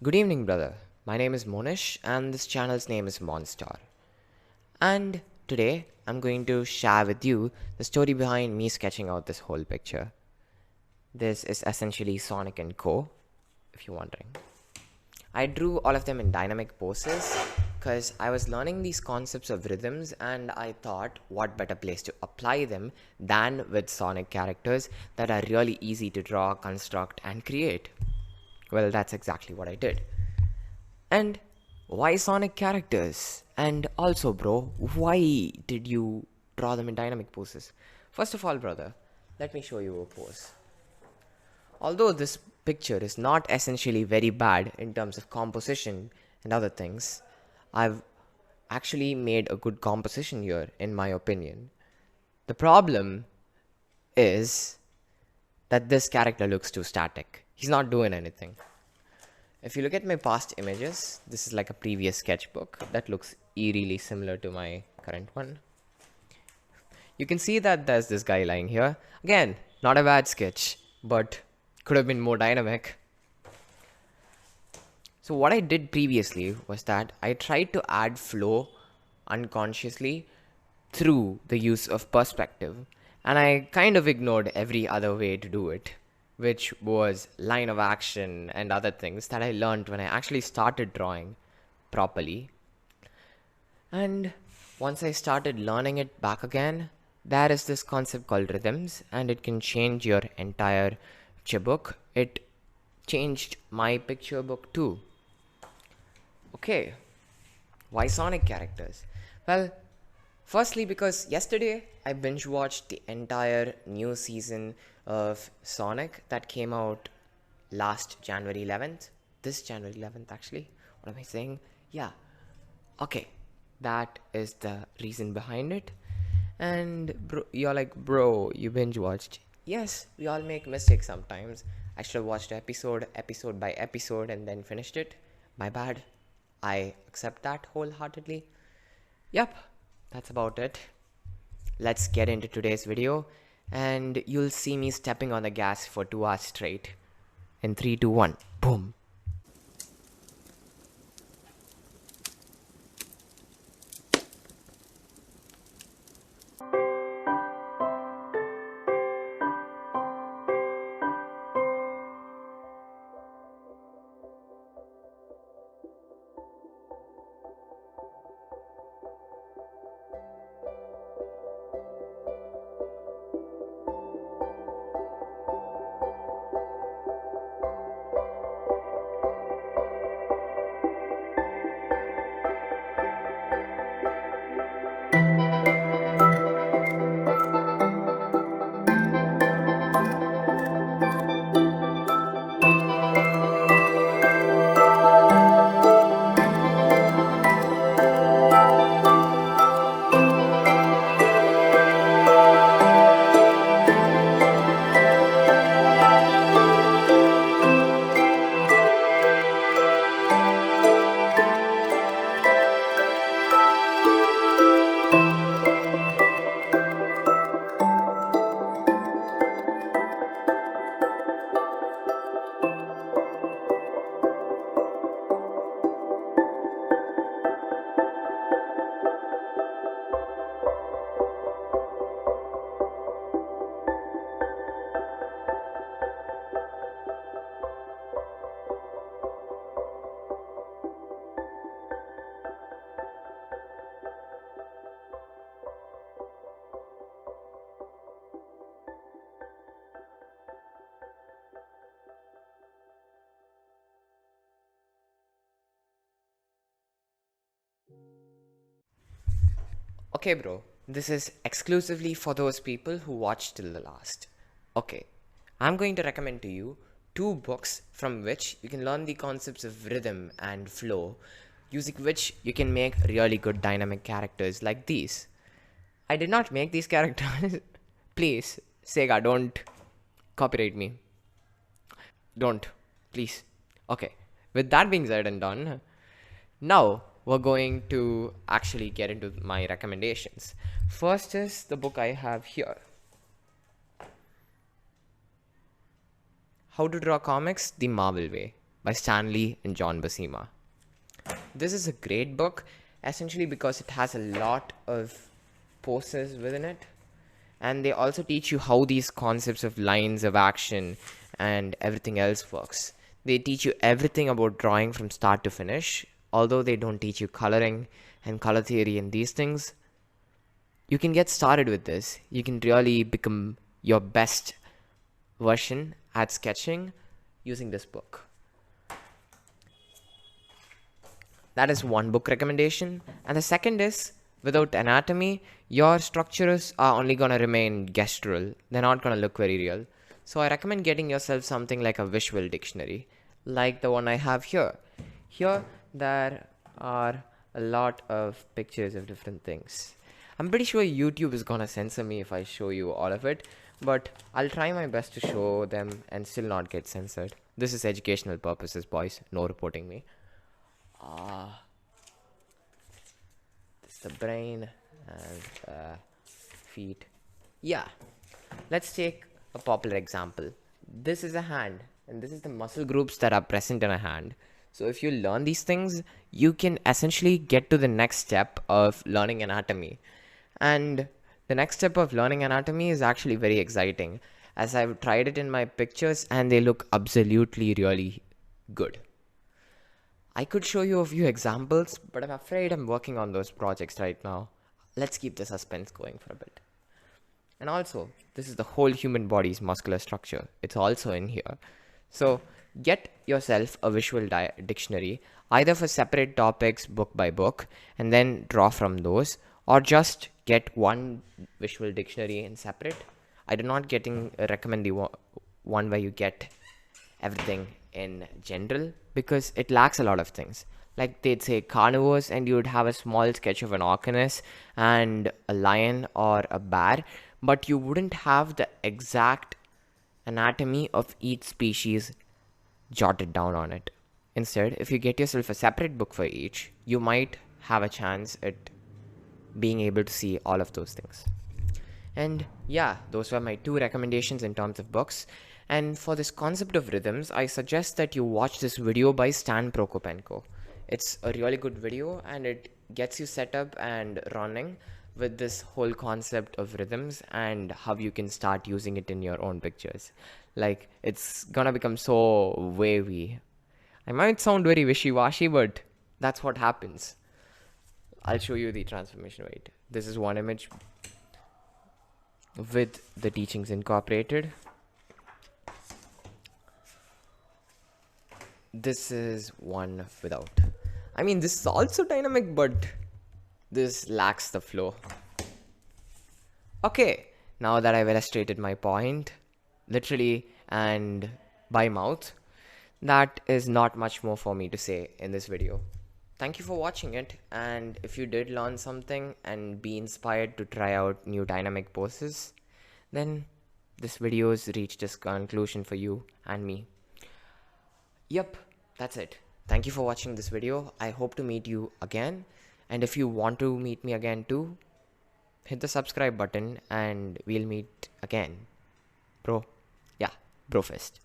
Good evening, brother. My name is Monish, and this channel's name is Monstar. And today, I'm going to share with you the story behind me sketching out this whole picture. This is essentially Sonic and Co., if you're wondering. I drew all of them in dynamic poses because I was learning these concepts of rhythms, and I thought what better place to apply them than with Sonic characters that are really easy to draw, construct, and create. Well, that's exactly what I did. And why Sonic characters? And also, bro, why did you draw them in dynamic poses? First of all, brother, let me show you a pose. Although this picture is not essentially very bad in terms of composition and other things, I've actually made a good composition here, in my opinion. The problem is that this character looks too static. He's not doing anything. If you look at my past images, this is like a previous sketchbook that looks eerily similar to my current one. You can see that there's this guy lying here. Again, not a bad sketch, but could have been more dynamic. So what I did previously was that I tried to add flow unconsciously through the use of perspective, and I kind of ignored every other way to do it, which was line of action and other things that I learned when I actually started drawing properly. And once I started learning it back again, there is this concept called rhythms, and it can change your entire picture book. It changed my picture book too. Okay, why Sonic characters? Well, firstly, because yesterday I binge watched the entire new season of Sonic that came out last January 11th. This January 11th, actually. What am I saying? Yeah. Okay, that is the reason behind it. And you're like, bro, you binge watched. Yes, we all make mistakes sometimes. I should have watched episode by episode and then finished it. My bad. I accept that wholeheartedly. Yep, that's about it. Let's get into today's video, and you'll see me stepping on the gas for 2 hours straight. In 3, 2, 1, boom. Okay, bro, this is exclusively for those people who watch till the last. Okay, I'm going to recommend to you 2 books from which you can learn the concepts of rhythm and flow, using which you can make really good dynamic characters like these. I did not make these characters. Please, Sega, don't copyright me. Don't, please. Okay, with that being said and done, now we're going to actually get into my recommendations. First is the book I have here, How to Draw Comics the Marvel Way. by Stanley and John Buscema. This is a great book, essentially because it has a lot of poses within it, and they also teach you how these concepts of lines of action and everything else works. They teach you everything about drawing from start to finish. Although they don't teach you coloring and color theory and these things, you can get started with this. You can really become your best version at sketching using this book. That is one book recommendation. And the second is, without anatomy, your structures are only going to remain gestural. They're not going to look very real. So I recommend getting yourself something like a visual dictionary, like the one I have here. Here, there are a lot of pictures of different things. I'm pretty sure YouTube is going to censor me if I show you all of it, but I'll try my best to show them and still not get censored. This is educational purposes, boys. No reporting me. This is the brain and feet. Yeah. Let's take a popular example. This is a hand, and this is the muscle groups that are present in a hand. So if you learn these things, you can essentially get to the next step of learning anatomy. And the next step of learning anatomy is actually very exciting, as I've tried it in my pictures and they look absolutely really good. I could show you a few examples, but I'm afraid I'm working on those projects right now. Let's keep the suspense going for a bit. And also, this is the whole human body's muscular structure. It's also in here. So get yourself a visual dictionary, either for separate topics, book by book, and then draw from those, or just get one visual dictionary in separate. I do not recommend the one where you get everything in general, because it lacks a lot of things. Like they'd say carnivores, and you would have a small sketch of an orcanis and a lion or a bear, but you wouldn't have the exact anatomy of each species jotted down on it. Instead, if you get yourself a separate book for each, you might have a chance at being able to see all of those things. And yeah, those were my 2 recommendations in terms of books. And for this concept of rhythms, I suggest that you watch this video by Stan Prokopenko. It's a really good video, and it gets you set up and running with this whole concept of rhythms and how you can start using it in your own pictures. Like, it's gonna become so wavy. I might sound very wishy-washy, but that's what happens. I'll show you the transformation. Wait, this is one image with the teachings incorporated. This is one without. I mean, this is also dynamic, but this lacks the flow. Okay, now that I've illustrated my point, literally and by mouth, that is not much more for me to say in this video. Thank you for watching it, and if you did learn something and be inspired to try out new dynamic poses, then this video has reached its conclusion for you and me. Yep, that's it. Thank you for watching this video. I hope to meet you again, and if you want to meet me again too, hit the subscribe button and we'll meet again. Brofest.